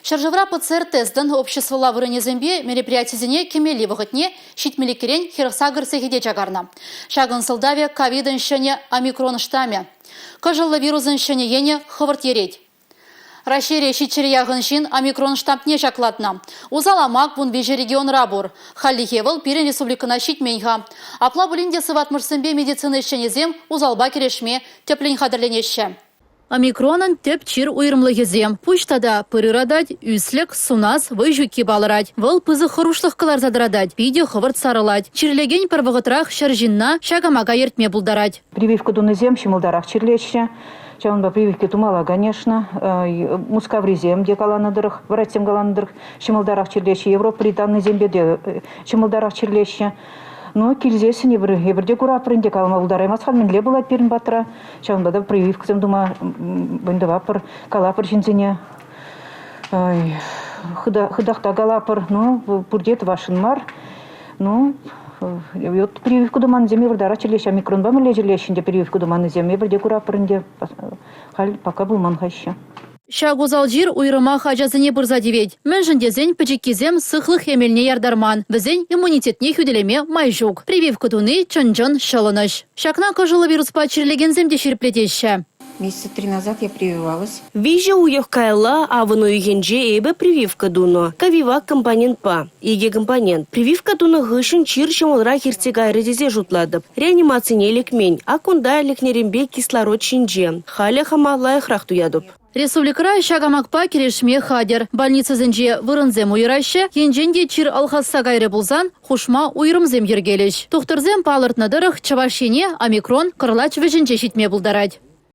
Шаржевра ПЦР-тестін обществола вырынезембе мероприятизіне кемелі вғытне шитмелікерен хирсагырсы хеде чагарна. Шагын сылдаве ковидын шыне омикрон штаме. Кажылы вирусын шыне ене хывырт ереть. Рашире шитчерияғын шин омикрон штампне шаклатна. Узаламак бун бежі регион рабур. Халлихевыл пирен республикана шитменьха. Апла бұлінде сыватмырсынбе медицины шынезем узалба керешме теплень хадырленеші. Омикронын теп чир уйрымлы кезем. Пуштада пырырадать, үслік, сунас, выжуки балырать. Выл пызы хорушлық кылар задырадать, пиде хывырт сарылать. Чирлеген парвығытрах шаржинна шагамага ертме булдарать. Прививка дунызем, шимылдарах чирлечче. Чаванба прививки тумала, конечно. Мускавризем, где каланадырых, вратсем каланадырых, шимылдарах чирлечче. Европа, Британный зембеде, шимылдарах чирлечче. Но кильзесін ебірде күра апырынде калама ұлдараймас қалменле болады перін батыра. Шағынбада прививкізім дума бұндывапыр, калапыр жинзіне. Хыдақта калапыр, ну, бұрдет вашын мар. Ну, прививку думаны земе бірдара черлеші, омикрон ба мүле жерлешінде прививку думаны земе бірде күра апырынде. Хал пока бұлман қайшы. Шагузал жир уйрыма хажазыне бұрза девет. Мәнжіндезен пәчеккезем сықлық емеліне ярдарман. Бізен иммунитетне хүделеме майжук. Прививка туны чын-чын шылыныш. Шакна кажылы вируспа чирлеген земде шерплетеші. Месяца 3 назад я прививалась. Вижу уех кайла, а в июнье эбе прививка дуно. Кавива компонент па. Иге компонент. Прививка дуно гышын чир чамалра хиртегай резезе жутладып. Реанимация лекмень, а кунда лекнерембе кислород шинже. Халя хамалай храхту ядып. Республикара шагамакпа керешме хадер. Больница зенже вырынзем уйраще, енженде чир алхасса гайры булзан, хушма уйрымзем ергелеш. Тухтырзем палыртнадырых чавашене омикрон кырлач веженже шитме булдарать.